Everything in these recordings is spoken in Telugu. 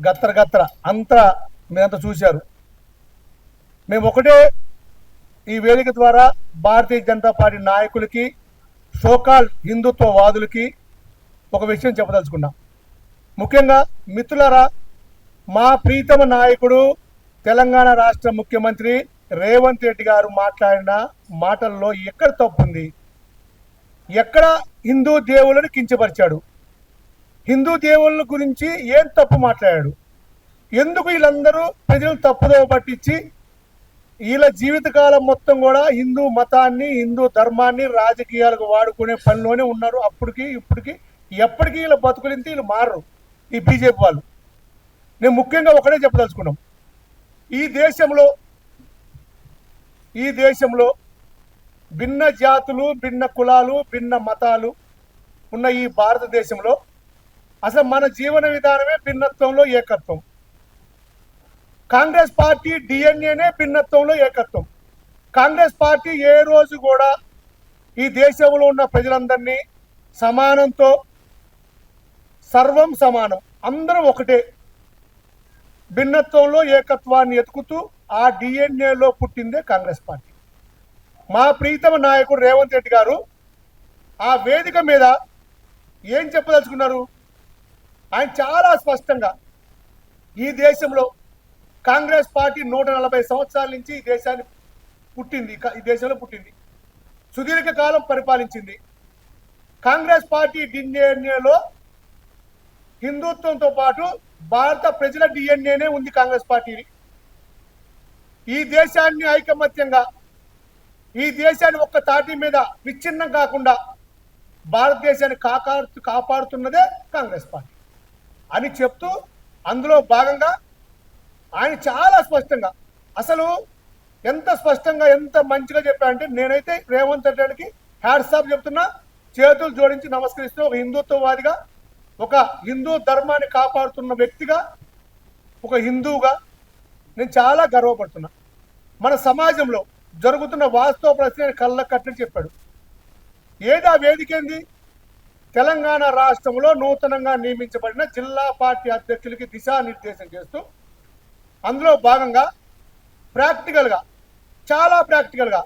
గత్తర గత్తర అంతా మీరంతా చూశారు. మేము ఒకటే ఈ వేదిక ద్వారా భారతీయ జనతా పార్టీ నాయకులకి, సోకాల్ హిందుత్వవాదులకి ఒక విషయం చెప్పదలుచుకున్నాం. ముఖ్యంగా మిత్రులారా, మా ప్రీతమ నాయకుడు తెలంగాణ రాష్ట్ర ముఖ్యమంత్రి రేవంత్ రెడ్డి గారు మాట్లాడిన మాటల్లో ఎక్కడ తప్పు ఉంది? ఎక్కడ హిందూ దేవుళ్ళని కించపరిచాడు? హిందూ దేవుళ్ళ గురించి ఏం తప్పు మాట్లాడాడు? ఎందుకు వీళ్ళందరూ ప్రజలు తప్పుదో పట్టించి వీళ్ళ జీవితకాలం మొత్తం కూడా హిందూ మతాన్ని, హిందూ ధర్మాన్ని రాజకీయాలకు వాడుకునే పనిలోనే ఉన్నారు. అప్పటికి ఇప్పటికి ఎప్పటికీ వీళ్ళ బతుకులింటి వీళ్ళు మారరు ఈ బీజేపీ వాళ్ళు. నేను ముఖ్యంగా ఒకటే చెప్పదలుచుకున్నాం. ఈ దేశంలో భిన్న జాతులు, భిన్న కులాలు, భిన్న మతాలు ఉన్న ఈ భారతదేశంలో అసలు మన జీవన విధానమే భిన్నత్వంలో ఏకత్వం. కాంగ్రెస్ పార్టీ డిఎన్ఏనే భిన్నత్వంలో ఏకత్వం. కాంగ్రెస్ పార్టీ ఏ రోజు కూడా ఈ దేశంలో ఉన్న ప్రజలందరినీ సమానంతో, సర్వం సమానం, అందరం ఒకటే, భిన్నత్వంలో ఏకత్వాన్ని ఎతుకుతూ ఆ డిఎన్ఏలో పుట్టిందే కాంగ్రెస్ పార్టీ. మా ప్రీతమ నాయకుడు రేవంత్ రెడ్డి గారు ఆ వేదిక మీద ఏం చెప్పదలుచుకున్నారు? ఆయన చాలా స్పష్టంగా ఈ దేశంలో కాంగ్రెస్ పార్టీ 140 సంవత్సరాల నుంచి ఈ దేశంలో పుట్టింది, సుదీర్ఘకాలం పరిపాలించింది. కాంగ్రెస్ పార్టీ డిఎన్ఏలో హిందుత్వంతో పాటు భారత ప్రజల డిఎన్ఏనే ఉంది కాంగ్రెస్ పార్టీని. ఈ దేశాన్ని ఐకమత్యంగా, ఈ దేశాన్ని ఒక్క తాటి మీద విచ్ఛిన్నం కాకుండా భారతదేశాన్ని కాపాడుతున్నదే కాంగ్రెస్ పార్టీ అని చెప్తూ, అందులో భాగంగా ఆయన చాలా స్పష్టంగా, అసలు ఎంత స్పష్టంగా ఎంత మంచిగా చెప్పారంటే, నేనైతే రేవంత్ రెడ్డికి హ్యాట్స్ ఆఫ్ చెప్తున్నా, చేతులు జోడించి నమస్కరిస్తూ, ఒక హిందుత్వవాదిగా, ఒక హిందూ ధర్మాన్ని కాపాడుతున్న వ్యక్తిగా, ఒక హిందువుగా నేను చాలా గర్వపడుతున్నా. మన సమాజంలో జరుగుతున్న వాస్తవ ప్రశ్న కళ్ళ కట్టని చెప్పాడు. ఏది ఆ వేదిక? ఏంది? తెలంగాణ రాష్ట్రంలో నూతనంగా నియమించబడిన జిల్లా పార్టీ అధ్యక్షులకి దిశానిర్దేశం చేస్తూ, అందులో భాగంగా ప్రాక్టికల్గా, చాలా ప్రాక్టికల్గా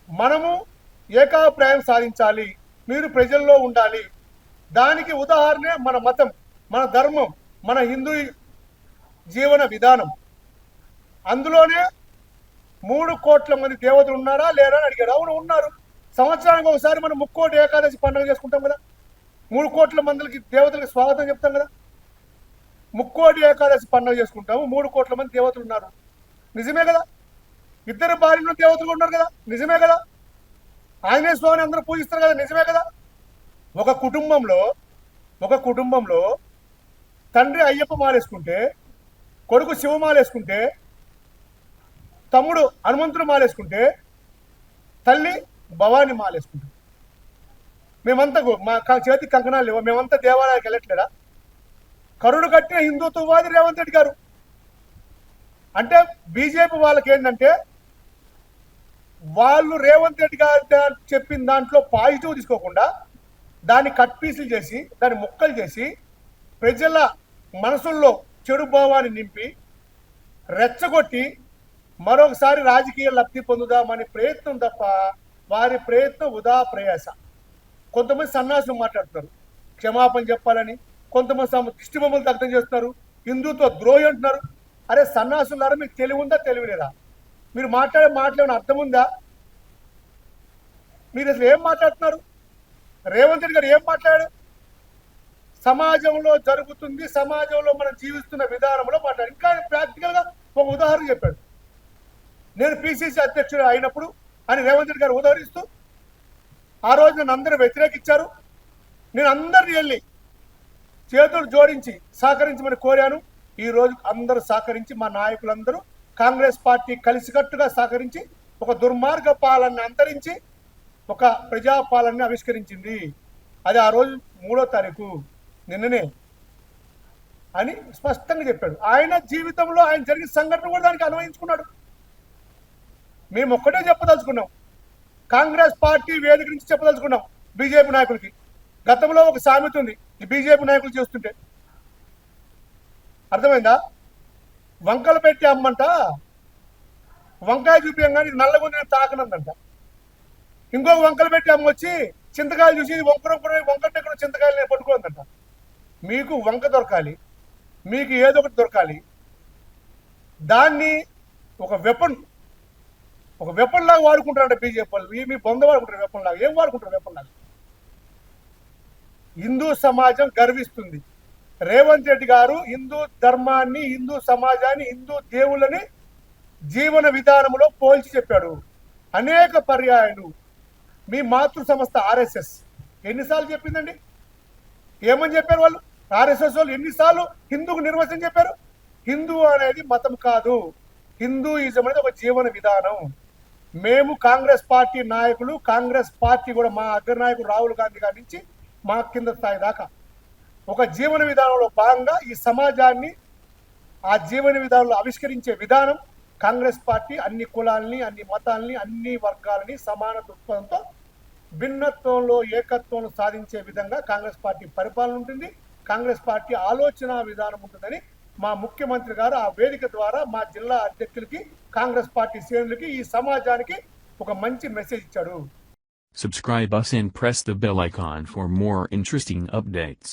మనము ఏకాభిప్రాయం సాధించాలి, మీరు ప్రజల్లో ఉండాలి, దానికి ఉదాహరణే మన మతం, మన ధర్మం, మన హిందూ జీవన విధానం. అందులోనే 3 కోట్ల మంది దేవతలు ఉన్నారా లేరా అని అడిగాడు. అవును, ఉన్నారు. సంవత్సరానికి ఒకసారి మనం ముక్కోటి ఏకాదశి పండుగ చేసుకుంటాం కదా, 3 కోట్ల మందికి దేవతలకు స్వాగతం చెప్తాం కదా. ముక్కోటి ఏకాదశి పండుగ చేసుకుంటాము, 3 కోట్ల మంది దేవతలు ఉన్నారు, నిజమే కదా. 2 భార్యలు దేవతలు ఉన్నారు కదా, నిజమే కదా. ఆంజనేయ స్వామిని అందరూ పూజిస్తారు కదా, నిజమే కదా. ఒక కుటుంబంలో తండ్రి అయ్యప్ప మాలేసుకుంటే, కొడుకు శివమాలేసుకుంటే, తమ్ముడు హనుమంతుడు మాలేసుకుంటే, తల్లి భవాని మాలేసుకుంటాం. మేమంతా మా చేతికి కంకణాలు లేవు, మేమంతా దేవాలయానికి వెళ్ళట్లేదా? కరుడు కట్టిన హిందుత్వవాది రేవంత్ రెడ్డి గారు. అంటే బీజేపీ వాళ్ళకి ఏంటంటే, వాళ్ళు రేవంత్ రెడ్డి గారు చెప్పిన దాంట్లో పాజిటివ్ తీసుకోకుండా దాన్ని కట్ పీసులు చేసి, దాన్ని ముక్కలు చేసి, ప్రజల మనసుల్లో చెడు భావాన్ని నింపి రెచ్చగొట్టి మరొకసారి రాజకీయ లబ్ధి పొందుదామని ప్రయత్నం తప్ప వారి ప్రయత్నం వృధా ప్రయాస. కొంతమంది సన్నాసులు మాట్లాడుతున్నారు క్షమాపణ చెప్పాలని, కొంతమంది దిష్టి బొమ్మలు దగ్ధం చేస్తున్నారు, హిందుత్వ ద్రోహి అంటున్నారు. అరే సన్నాసులారా, మీకు తెలివి ఉందా తెలివి లేదా? మీరు మాట్లాడే మాటలేమైనా అర్థం ఉందా? మీరు అసలు ఏం మాట్లాడుతున్నారు? రేవంత్ రెడ్డి గారు ఏం మాట్లాడాడు? సమాజంలో జరుగుతుంది, సమాజంలో మనం జీవిస్తున్న విధానంలో మాట్లాడు. ఇంకా ప్రాక్టికల్గా ఒక ఉదాహరణ చెప్పాడు. నేను పిసిసి అధ్యక్షుడు అయినప్పుడు అని రేవంత్ రెడ్డి గారు ఉదాహరిస్తూ, ఆ రోజు నన్ను అందరూ వ్యతిరేకించారు, నేను అందరిని వెళ్ళి చేతులు జోడించి సహకరించమని కోరాను. ఈ రోజు అందరూ సహకరించి, మా నాయకులందరూ కాంగ్రెస్ పార్టీ కలిసికట్టుగా సహకరించి ఒక దుర్మార్గ పాలన అంతరించి ఒక ప్రజాపాలనని ఆవిష్కరించింది. అది ఆ రోజు 3వ తారీఖు, నిన్ననే అని స్పష్టంగా చెప్పాడు. ఆయన జీవితంలో ఆయన జరిగిన సంఘటన కూడా దానికి అన్వయించుకున్నాడు. మేము ఒక్కటే చెప్పదలుచుకున్నాం, కాంగ్రెస్ పార్టీ వేదిక నుంచి చెప్పదలుచుకున్నాం బీజేపీ నాయకులకి. గతంలో ఒక సామెత ఉంది ఈ బీజేపీ నాయకులు చేస్తుంటే, అర్థమైందా? వంకలు పెట్టి అమ్మంట వంకాయ చూపించగానే నల్లగొంది తాకనందంట. ఇంకొక వంకలు పెట్టి అమ్మ వచ్చి చింతకాయలు చూసి వంకటెక్కడ చింతకాయలు నేను పట్టుకోందంట. మీకు వంక దొరకాలి, మీకు ఏదో ఒకటి దొరకాలి. దాన్ని ఒక వెపన్ లాగా వాడుకుంటారంట బీజేపీ వాళ్ళు. మీ బొంద వాడుకుంటారు వెపన్ లాగా. ఏం వాడుకుంటారు వెపన్ లాగా? హిందూ సమాజం గర్విస్తుంది. రేవంత్ రెడ్డి గారు హిందూ ధర్మాన్ని, హిందూ సమాజాన్ని, హిందూ దేవుళ్ళని జీవన విధానంలో పోల్చి చెప్పాడు అనేక పర్యాయాలు. మీ మాతృ సంస్థ ఆర్ఎస్ఎస్ ఎన్నిసార్లు చెప్పిందండి? ఏమని చెప్పారు వాళ్ళు? ఆర్ఎస్ఎస్ వాళ్ళు ఎన్నిసార్లు హిందూకు నిర్వచనం చెప్పారు? హిందూ అనేది మతం కాదు, హిందూయిజం అనేది ఒక జీవన విధానం. మేము కాంగ్రెస్ పార్టీ నాయకులు, కాంగ్రెస్ పార్టీ కూడా మా అగ్రనాయకుడు రాహుల్ గాంధీ గారి నుంచి మా కింద స్థాయి దాకా ఒక జీవన విధానంలో భాగంగా ఈ సమాజాన్ని ఆ జీవన విధానంలో ఆవిష్కరించే విధానం కాంగ్రెస్ పార్టీ అన్ని కులాలని, అన్ని మతాలని, అన్ని వర్గాలని సమాన దృక్పథంతో భిన్నత్వంలో ఏకత్వంలో సాధించే విధంగా కాంగ్రెస్ పార్టీ పరిపాలన ఉంటుంది, కాంగ్రెస్ పార్టీ ఆలోచన విధానం ఉంటుందని మా ముఖ్యమంత్రి గారు ఆ వేదిక ద్వారా మా జిల్లా అధ్యక్షులకి, కాంగ్రెస్ పార్టీ శ్రేణులకి, ఈ సమాజానికి ఒక మంచి మెసేజ్ ఇచ్చాడు. Subscribe us and press the bell icon for more interesting updates.